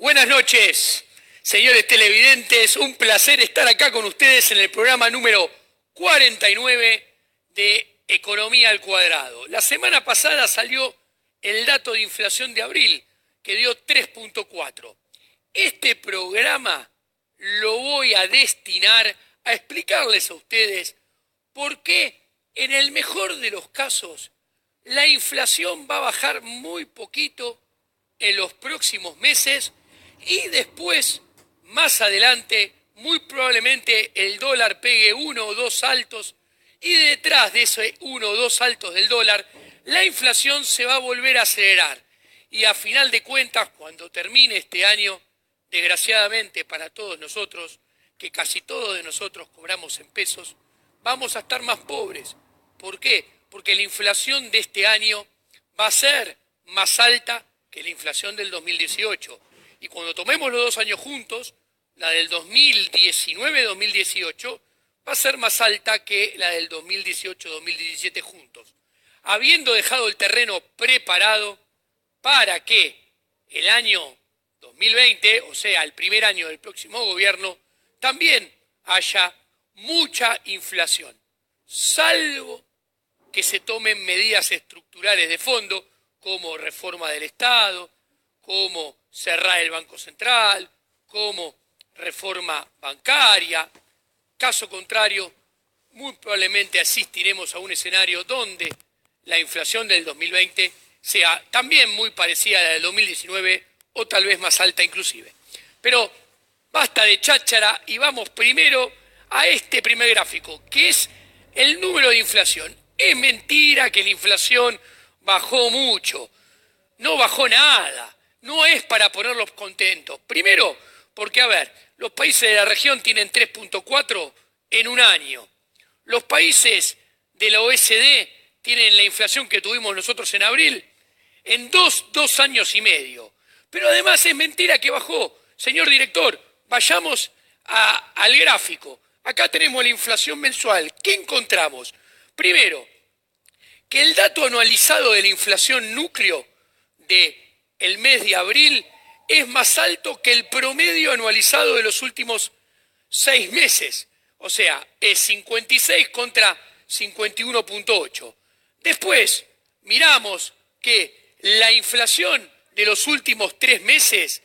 Buenas noches, señores televidentes. Un placer estar acá con ustedes en el programa número 49 de Economía al Cuadrado. La semana pasada salió el dato de inflación de abril, que dio 3.4. Este programa lo voy a destinar a explicarles a ustedes por qué, en el mejor de los casos, la inflación va a bajar muy poquito en los próximos meses y después, más adelante, muy probablemente el dólar pegue uno o dos saltos y detrás de ese uno o dos saltos del dólar, la inflación se va a volver a acelerar. Y a final de cuentas, cuando termine este año, desgraciadamente para todos nosotros, que casi todos de nosotros cobramos en pesos, vamos a estar más pobres. ¿Por qué? Porque la inflación de este año va a ser más alta que la inflación del 2018. Y cuando tomemos los 2 años juntos, la del 2019-2018 va a ser más alta que la del 2018-2017 juntos, habiendo dejado el terreno preparado para que el año 2020, o sea, el primer año del próximo gobierno, también haya mucha inflación, salvo que se tomen medidas estructurales de fondo, como reforma del Estado, como cerrar el Banco Central, como reforma bancaria. Caso contrario, muy probablemente asistiremos a un escenario donde la inflación del 2020 sea también muy parecida a la del 2019 o tal vez más alta inclusive. Pero basta de cháchara y vamos primero a este primer gráfico, que es el número de inflación. Es mentira que la inflación bajó mucho, no bajó nada. No es para ponerlos contentos. Primero, porque, los países de la región tienen 3.4 en un año. Los países de la OECD tienen la inflación que tuvimos nosotros en abril en dos años y medio. Pero además es mentira que bajó. Señor director, vayamos al gráfico. Acá tenemos la inflación mensual. ¿Qué encontramos? Primero, que el dato anualizado de la inflación núcleo de el mes de abril es más alto que el promedio anualizado de los últimos 6 meses. O sea, es 56 contra 51.8. Después, miramos que la inflación de los últimos 3 meses,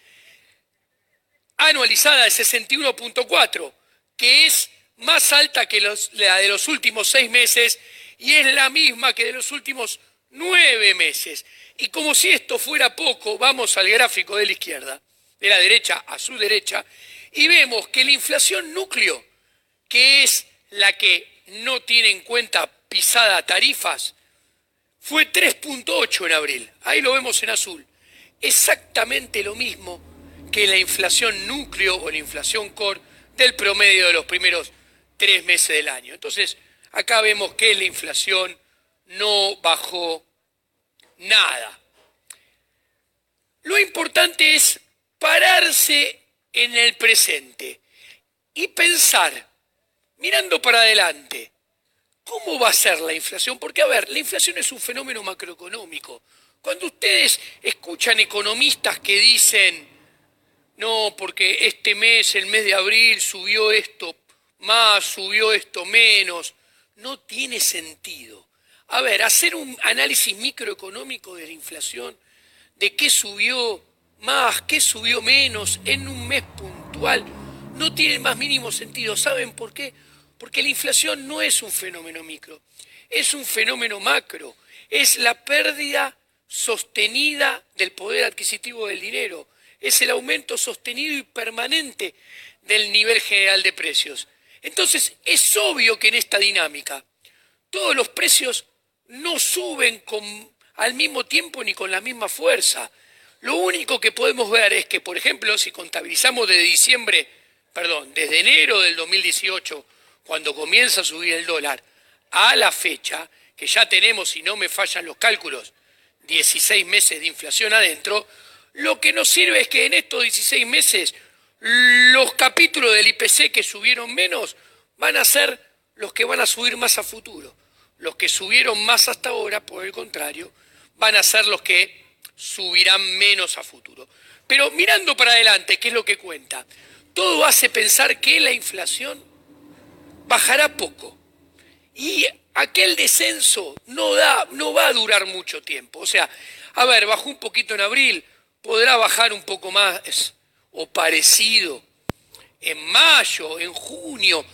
anualizada es 61.4, que es más alta que la de los últimos 6 meses y es la misma que de los últimos 9 meses. Y como si esto fuera poco, vamos al gráfico de la izquierda, de la derecha a su derecha, y vemos que la inflación núcleo, que es la que no tiene en cuenta pisada tarifas, fue 3.8 en abril. Ahí lo vemos en azul. Exactamente lo mismo que la inflación núcleo o la inflación core del promedio de los primeros 3 meses del año. Entonces, acá vemos que la inflación no bajó nada. Lo importante es pararse en el presente y pensar, mirando para adelante, ¿cómo va a ser la inflación? Porque, la inflación es un fenómeno macroeconómico. Cuando ustedes escuchan economistas que dicen, no, porque este mes, el mes de abril, subió esto más, subió esto menos, no tiene sentido. Hacer un análisis microeconómico de la inflación, de qué subió más, qué subió menos en un mes puntual, no tiene el más mínimo sentido. ¿Saben por qué? Porque la inflación no es un fenómeno micro, es un fenómeno macro, es la pérdida sostenida del poder adquisitivo del dinero, es el aumento sostenido y permanente del nivel general de precios. Entonces, es obvio que en esta dinámica todos los precios no suben al mismo tiempo ni con la misma fuerza. Lo único que podemos ver es que, por ejemplo, si contabilizamos desde enero del 2018, cuando comienza a subir el dólar, a la fecha, que ya tenemos, si no me fallan los cálculos, 16 meses de inflación adentro, lo que nos sirve es que en estos 16 meses los capítulos del IPC que subieron menos van a ser los que van a subir más a futuro. Los que subieron más hasta ahora, por el contrario, van a ser los que subirán menos a futuro. Pero mirando para adelante, ¿qué es lo que cuenta? Todo hace pensar que la inflación bajará poco. Y aquel descenso no va a durar mucho tiempo. O sea, a ver, bajó un poquito en abril, podrá bajar un poco más o parecido en mayo, en junio,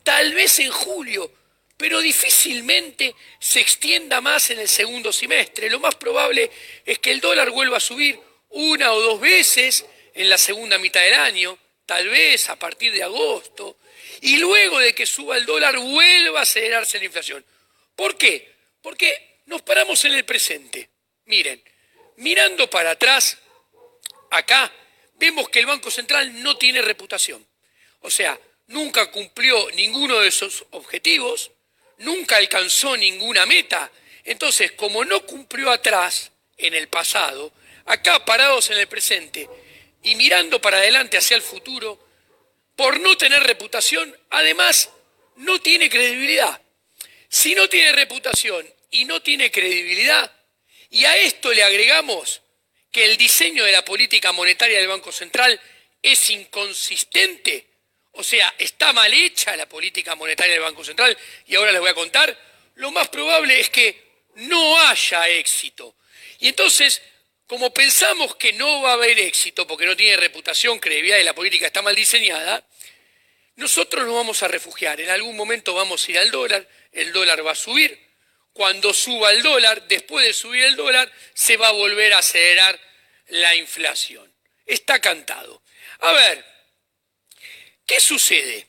tal vez en julio, pero difícilmente se extienda más en el segundo semestre. Lo más probable es que el dólar vuelva a subir una o dos veces en la segunda mitad del año, tal vez a partir de agosto, y luego de que suba el dólar vuelva a acelerarse la inflación. ¿Por qué? Porque nos paramos en el presente. Miren, mirando para atrás, acá vemos que el Banco Central no tiene reputación. O sea, nunca cumplió ninguno de esos objetivos, nunca alcanzó ninguna meta. Entonces, como no cumplió atrás, en el pasado, acá parados en el presente y mirando para adelante hacia el futuro, por no tener reputación, además, no tiene credibilidad. Si no tiene reputación y no tiene credibilidad, y a esto le agregamos que el diseño de la política monetaria del Banco Central es inconsistente, o sea, está mal hecha la política monetaria del Banco Central, y ahora les voy a contar, lo más probable es que no haya éxito. Y entonces, como pensamos que no va a haber éxito porque no tiene reputación, credibilidad y la política está mal diseñada, nosotros nos vamos a refugiar. En algún momento vamos a ir al dólar, el dólar va a subir. Cuando suba el dólar, después de subir el dólar, se va a volver a acelerar la inflación. Está cantado. A ver, ¿qué sucede?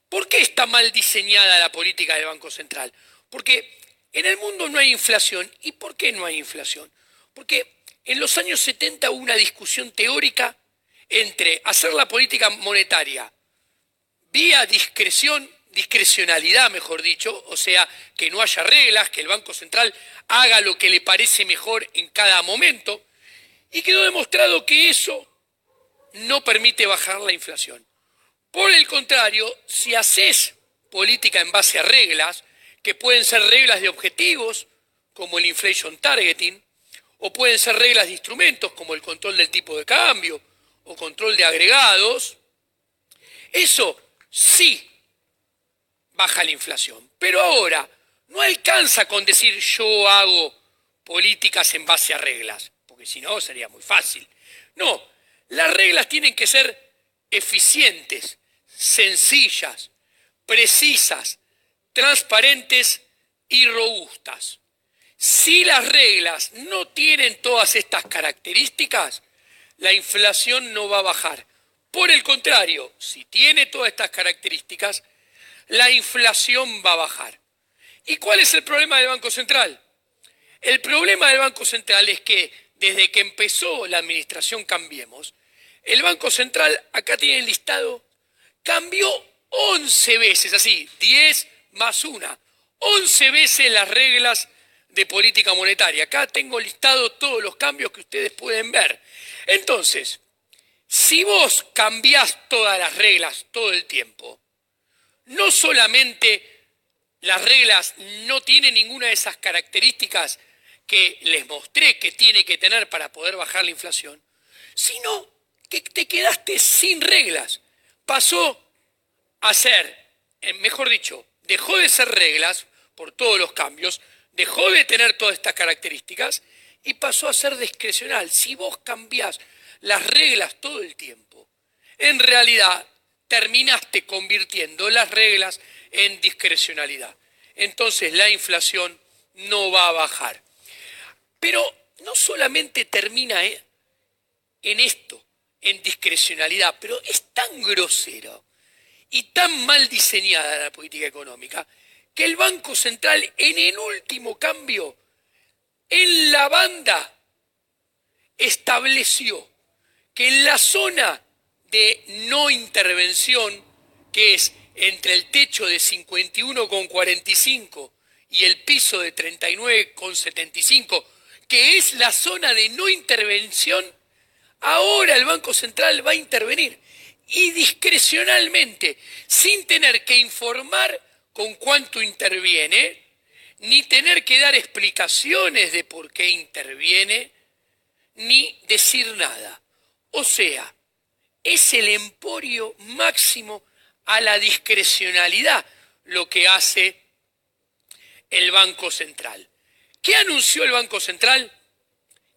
¿Por qué está mal diseñada la política del Banco Central? Porque en el mundo no hay inflación. ¿Y por qué no hay inflación? Porque en los años 70 hubo una discusión teórica entre hacer la política monetaria vía discrecionalidad, mejor dicho, o sea, que no haya reglas, que el Banco Central haga lo que le parece mejor en cada momento, y quedó demostrado que eso no permite bajar la inflación. Por el contrario, si haces política en base a reglas, que pueden ser reglas de objetivos, como el inflation targeting, o pueden ser reglas de instrumentos, como el control del tipo de cambio, o control de agregados, eso sí baja la inflación. Pero ahora no alcanza con decir yo hago políticas en base a reglas, porque si no sería muy fácil. No, las reglas tienen que ser eficientes, sencillas, precisas, transparentes y robustas. Si las reglas no tienen todas estas características, la inflación no va a bajar. Por el contrario, si tiene todas estas características, la inflación va a bajar. ¿Y cuál es el problema del Banco Central? El problema del Banco Central es que desde que empezó la administración Cambiemos, el Banco Central, acá tiene el listado, cambió 11 veces, así, 10 más 1, 11 veces las reglas de política monetaria. Acá tengo listado todos los cambios que ustedes pueden ver. Entonces, si vos cambiás todas las reglas todo el tiempo, no solamente las reglas no tienen ninguna de esas características que les mostré que tiene que tener para poder bajar la inflación, sino que te quedaste sin reglas. Pasó a ser, mejor dicho, dejó de ser reglas por todos los cambios, dejó de tener todas estas características y pasó a ser discrecional. Si vos cambiás las reglas todo el tiempo, en realidad terminaste convirtiendo las reglas en discrecionalidad. Entonces la inflación no va a bajar. Pero no solamente termina en esto, en discrecionalidad, pero es tan grosero y tan mal diseñada la política económica que el Banco Central en el último cambio, en la banda, estableció que en la zona de no intervención, que es entre el techo de 51,45 y el piso de 39,75, que es la zona de no intervención, ahora el Banco Central va a intervenir y discrecionalmente, sin tener que informar con cuánto interviene, ni tener que dar explicaciones de por qué interviene, ni decir nada. O sea, es el emporio máximo a la discrecionalidad lo que hace el Banco Central. ¿Qué anunció el Banco Central?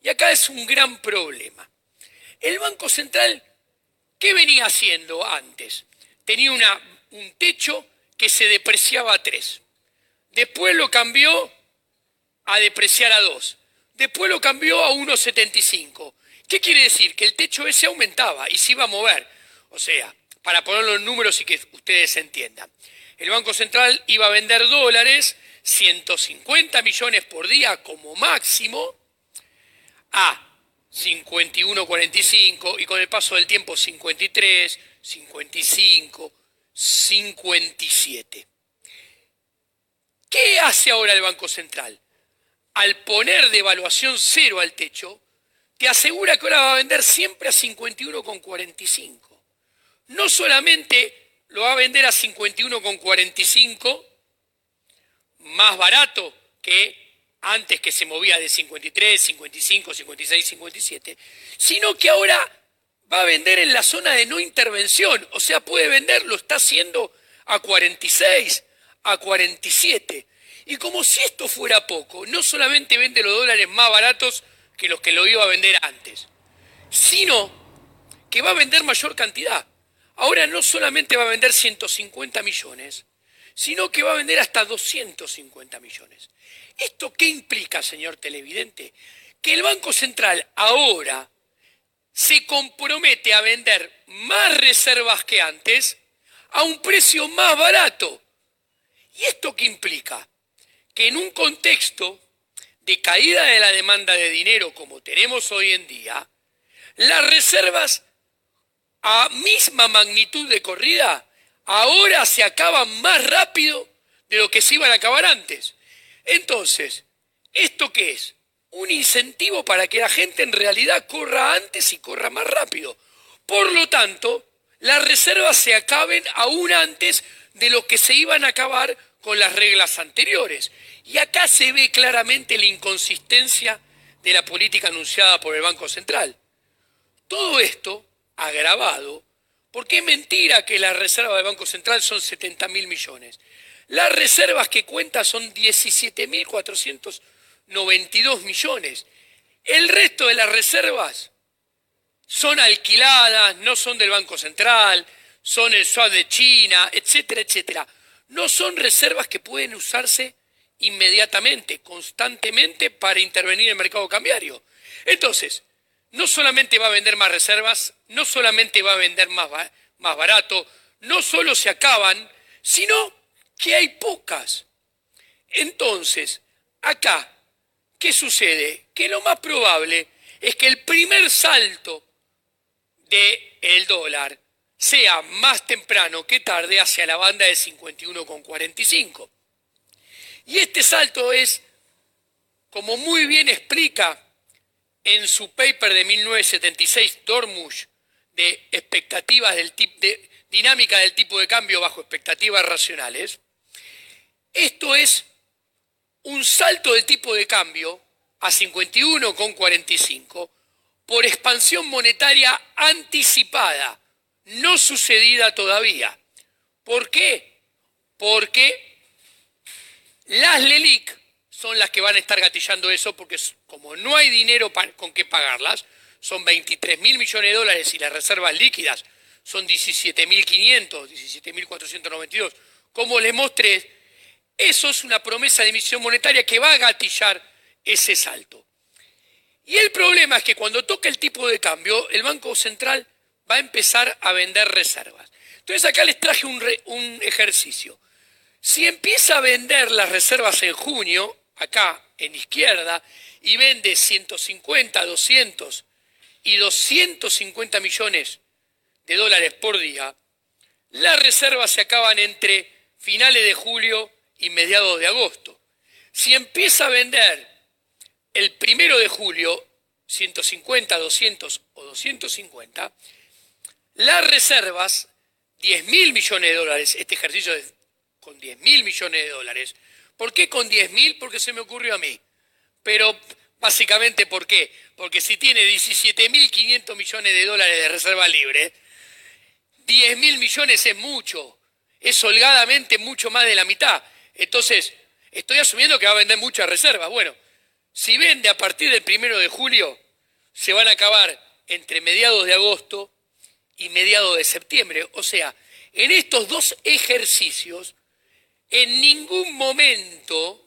Y acá es un gran problema. El Banco Central, ¿qué venía haciendo antes? Tenía un techo que se depreciaba a 3. Después lo cambió a depreciar a 2. Después lo cambió a 1,75. ¿Qué quiere decir? Que el techo ese aumentaba y se iba a mover. O sea, para ponerlo en números y que ustedes entiendan. El Banco Central iba a vender dólares, 150 millones por día como máximo, a 51,45 y con el paso del tiempo 53, 55, 57. ¿Qué hace ahora el Banco Central? Al poner devaluación cero al techo, te asegura que ahora va a vender siempre a 51,45. No solamente lo va a vender a 51,45, más barato que antes, que se movía de 53, 55, 56, 57, sino que ahora va a vender en la zona de no intervención. O sea, puede vender, lo está haciendo a 46, a 47. Y como si esto fuera poco, no solamente vende los dólares más baratos que los que lo iba a vender antes, sino que va a vender mayor cantidad. Ahora no solamente va a vender 150 millones, sino que va a vender hasta 250 millones. ¿Esto qué implica, señor televidente? Que el Banco Central ahora se compromete a vender más reservas que antes a un precio más barato. ¿Y esto qué implica? Que en un contexto de caída de la demanda de dinero como tenemos hoy en día, las reservas a misma magnitud de corrida ahora se acaban más rápido de lo que se iban a acabar antes. Entonces, ¿esto qué es? Un incentivo para que la gente en realidad corra antes y corra más rápido. Por lo tanto, las reservas se acaben aún antes de lo que se iban a acabar con las reglas anteriores. Y acá se ve claramente la inconsistencia de la política anunciada por el Banco Central. Todo esto agravado porque es mentira que las reservas del Banco Central son 70.000 millones. Las reservas que cuenta son 17.492 millones. El resto de las reservas son alquiladas, no son del Banco Central, son el swap de China, etcétera, etcétera. No son reservas que pueden usarse inmediatamente, constantemente para intervenir en el mercado cambiario. Entonces, no solamente va a vender más reservas, no solamente va a vender más barato, no solo se acaban, sino que hay pocas. Entonces, acá, ¿qué sucede? Que lo más probable es que el primer salto del dólar sea más temprano que tarde hacia la banda de 51,45. Y este salto es, como muy bien explica en su paper de 1976, Dormush, de expectativas de dinámica del tipo de cambio bajo expectativas racionales, esto es un salto del tipo de cambio a 51,45 por expansión monetaria anticipada, no sucedida todavía. ¿Por qué? Porque las LELIQ son las que van a estar gatillando eso, porque como no hay dinero con qué pagarlas, son 23.000 millones de dólares y las reservas líquidas son 17.500, 17.492. Como les mostré, eso es una promesa de emisión monetaria que va a gatillar ese salto. Y el problema es que cuando toca el tipo de cambio, el Banco Central va a empezar a vender reservas. Entonces acá les traje un ejercicio. Si empieza a vender las reservas en junio, acá en izquierda, y vende 150, 200 y 250 millones de dólares por día, las reservas se acaban entre finales de julio y mediados de agosto. Si empieza a vender el 1 de julio 150, 200 o 250, las reservas, 10.000 millones de dólares, este ejercicio es con 10.000 millones de dólares. ¿Por qué con 10.000? Porque se me ocurrió a mí. Pero Básicamente, ¿por qué? Porque si tiene 17.500 millones de dólares de reserva libre, 10.000 millones es mucho, es holgadamente mucho más de la mitad. Entonces, estoy asumiendo que va a vender muchas reservas. Bueno, si vende a partir del 1 de julio, se van a acabar entre mediados de agosto y mediados de septiembre. O sea, en estos dos ejercicios, en ningún momento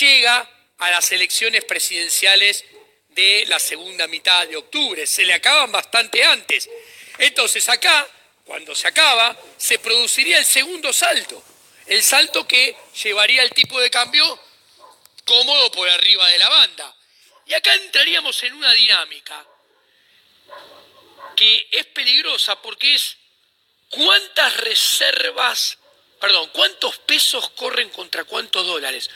llega a las elecciones presidenciales de la segunda mitad de octubre. Se le acaban bastante antes. Entonces acá, cuando se acaba, se produciría el segundo salto. El salto que llevaría el tipo de cambio cómodo por arriba de la banda. Y acá entraríamos en una dinámica que es peligrosa porque es cuántos pesos corren contra cuántos dólares.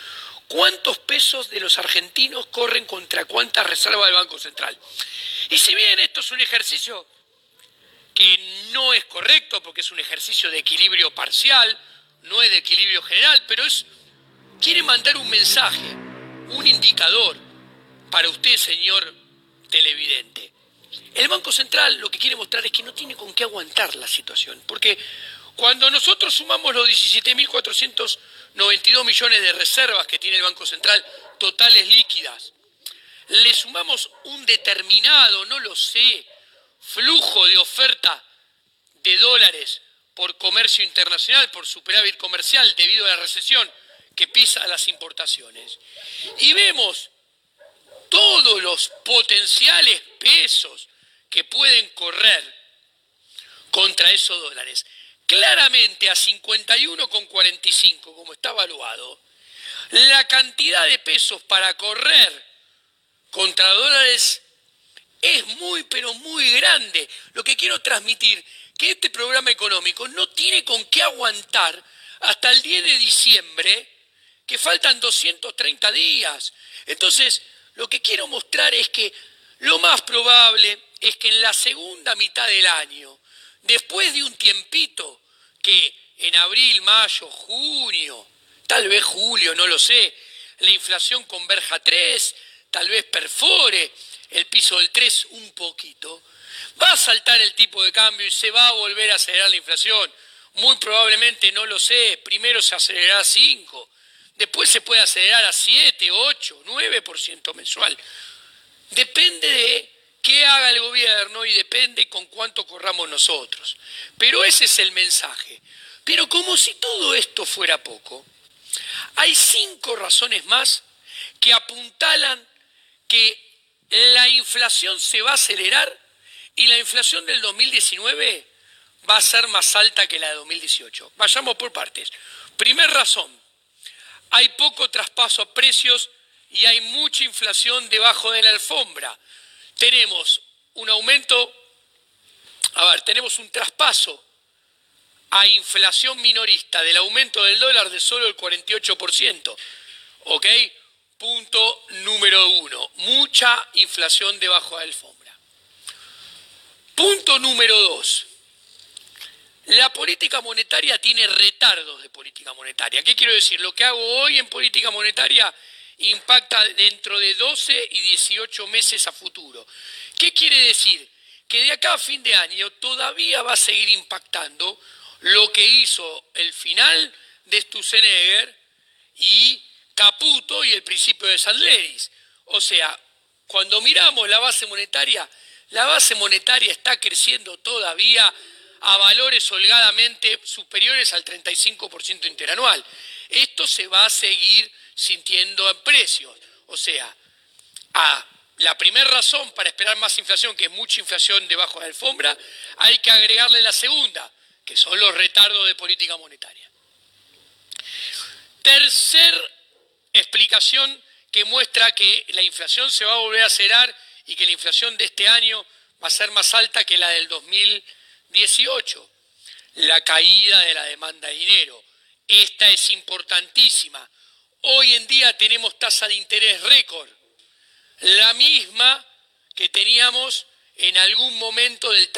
¿Cuántos pesos de los argentinos corren contra cuántas reservas del Banco Central? Y si bien esto es un ejercicio que no es correcto porque es un ejercicio de equilibrio parcial, no es de equilibrio general, pero quiere mandar un mensaje, un indicador para usted, señor televidente. El Banco Central lo que quiere mostrar es que no tiene con qué aguantar la situación, porque cuando nosotros sumamos los 17.492 millones de reservas que tiene el Banco Central, totales líquidas, le sumamos un determinado, no lo sé, flujo de oferta de dólares por comercio internacional, por superávit comercial debido a la recesión que pisa las importaciones, y vemos todos los potenciales pesos que pueden correr contra esos dólares. Claramente a 51,45, como está evaluado, la cantidad de pesos para correr contra dólares es muy, pero muy grande. Lo que quiero transmitir, que este programa económico no tiene con qué aguantar hasta el 10 de diciembre, que faltan 230 días. Entonces, lo que quiero mostrar es que lo más probable es que en la segunda mitad del año, después de un tiempito que en abril, mayo, junio, tal vez julio, no lo sé, la inflación converja a 3, tal vez perfore el piso del 3 un poquito, va a saltar el tipo de cambio y se va a volver a acelerar la inflación. Muy probablemente, no lo sé, primero se acelerará a 5, después se puede acelerar a 7, 8, 9% mensual. Depende de qué haga el gobierno y depende con cuánto corramos nosotros. Pero ese es el mensaje. Pero como si todo esto fuera poco, hay 5 razones más que apuntalan que la inflación se va a acelerar y la inflación del 2019 va a ser más alta que la de 2018. Vayamos por partes. Primer razón, hay poco traspaso a precios y hay mucha inflación debajo de la alfombra. Tenemos un aumento, tenemos un traspaso a inflación minorista del aumento del dólar de solo el 48%. ¿Ok? Punto número 1. Mucha inflación debajo de la alfombra. Punto número 2. La política monetaria tiene retardos de política monetaria. ¿Qué quiero decir? Lo que hago hoy en política monetaria impacta dentro de 12 y 18 meses a futuro. ¿Qué quiere decir? Que de acá a fin de año todavía va a seguir impactando lo que hizo el final de Sturzenegger y Caputo y el principio de Sandleris. O sea, cuando miramos la base monetaria está creciendo todavía a valores holgadamente superiores al 35% interanual. Esto se va a seguir sintiendo en precios. O sea, la primera razón para esperar más inflación, que es mucha inflación debajo de la alfombra, hay que agregarle la segunda, que son los retardos de política monetaria. Tercer explicación que muestra que la inflación se va a volver a acelerar y que la inflación de este año va a ser más alta que la del 2018, la caída de la demanda de dinero. Esta es importantísima. Hoy en día tenemos tasa de interés récord, la misma que teníamos en algún momento del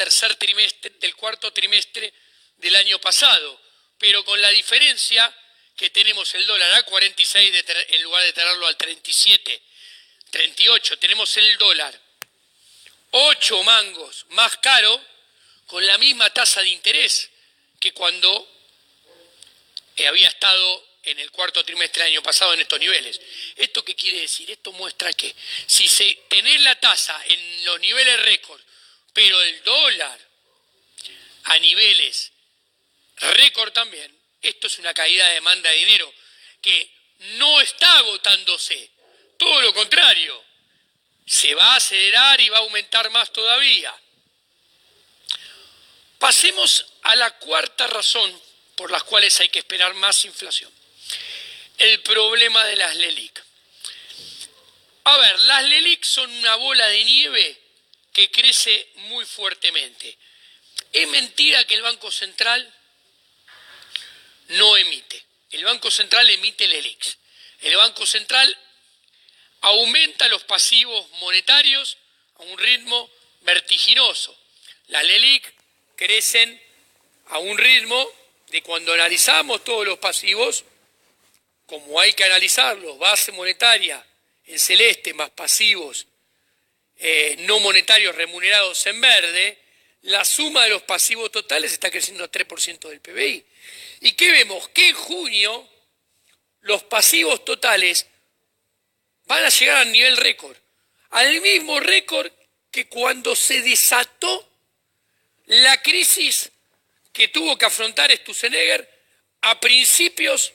cuarto trimestre del año pasado, pero con la diferencia que tenemos el dólar a 46 en lugar de tenerlo al 37 38, tenemos el dólar 8 mangos más caro con la misma tasa de interés que cuando había estado en el cuarto trimestre del año pasado en estos niveles. ¿Esto qué quiere decir? Esto muestra que si tenés la tasa en los niveles récord, pero el dólar a niveles récord también, esto es una caída de demanda de dinero que no está agotándose. Todo lo contrario, se va a acelerar y va a aumentar más todavía. Pasemos a la cuarta razón por las cuales hay que esperar más inflación. El problema de las LELIQ. A ver, las LELIQ son una bola de nieve que crece muy fuertemente. Es mentira que el Banco Central no emite. El Banco Central emite LELIQs. El Banco Central aumenta los pasivos monetarios a un ritmo vertiginoso. Las LELIQ crecen a un ritmo de cuando analizamos todos los pasivos, como hay que analizarlos, base monetaria en celeste más pasivos no monetarios remunerados en verde, la suma de los pasivos totales está creciendo a 3% del PBI. ¿Y qué vemos? Que en junio los pasivos totales van a llegar al nivel récord, al mismo récord que cuando se desató la crisis que tuvo que afrontar Sturzenegger a principios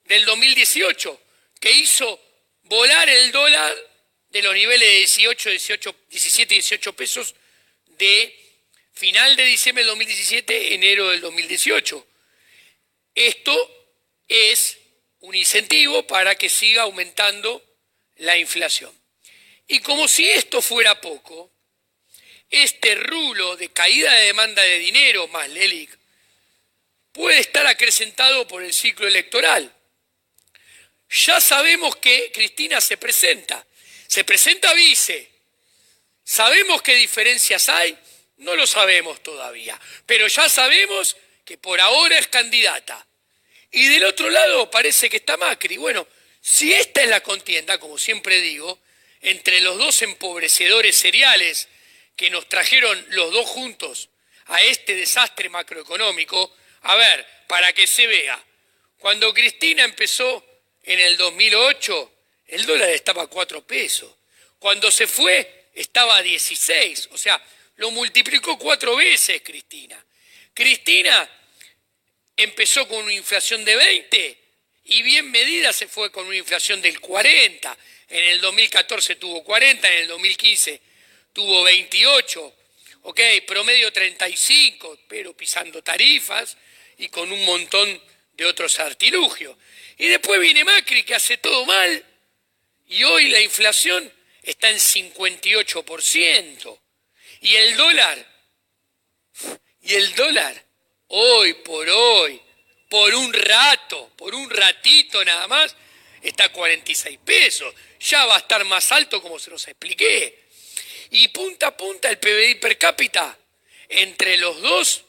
del 2018, que hizo volar el dólar de los niveles de 17, 18 pesos de final de diciembre del 2017, enero del 2018. Esto es un incentivo para que siga aumentando la inflación. Y como si esto fuera poco, este rulo de caída de demanda de dinero más LELIQ puede estar acrecentado por el ciclo electoral. Ya sabemos que Cristina se presenta vice. ¿Sabemos qué diferencias hay? No lo sabemos todavía, pero ya sabemos que por ahora es candidata. Y del otro lado parece que está Macri. Bueno, si esta es la contienda, como siempre digo, entre los dos empobrecedores seriales que nos trajeron los dos juntos a este desastre macroeconómico, a ver, para que se vea, cuando Cristina empezó en el 2008, el dólar estaba a 4 pesos. Cuando se fue, estaba a 16. O sea, lo multiplicó 4 veces Cristina. Cristina empezó con una inflación de 20 y bien medida se fue con una inflación del 40. En el 2014 tuvo 40, en el 2015 tuvo 28. Ok, promedio 35, pero pisando tarifas y con un montón de otros artilugios. Y después viene Macri, que hace todo mal, y hoy la inflación está en 58%. Y el dólar, hoy, por un ratito nada más, está a 46 pesos. Ya va a estar más alto como se los expliqué. Y punta a punta el PBI per cápita, entre los dos,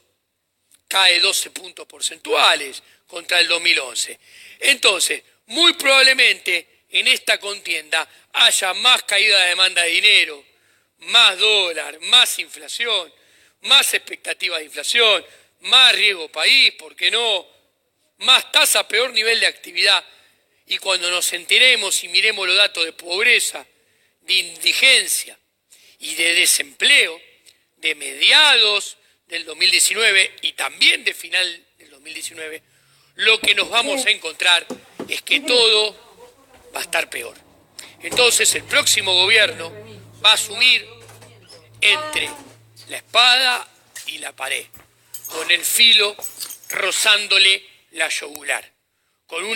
cae 12 puntos porcentuales contra el 2011. Entonces, muy probablemente en esta contienda haya más caída de demanda de dinero, más dólar, más inflación, más expectativas de inflación, más riesgo país, ¿por qué no? Más tasa, peor nivel de actividad. Y cuando nos enteremos y miremos los datos de pobreza, de indigencia y de desempleo de mediados del 2019 y también de final del 2019, lo que nos vamos a encontrar es que todo va a estar peor. Entonces el próximo gobierno va a asumir entre la espada y la pared, con el filo rozándole la yugular, con un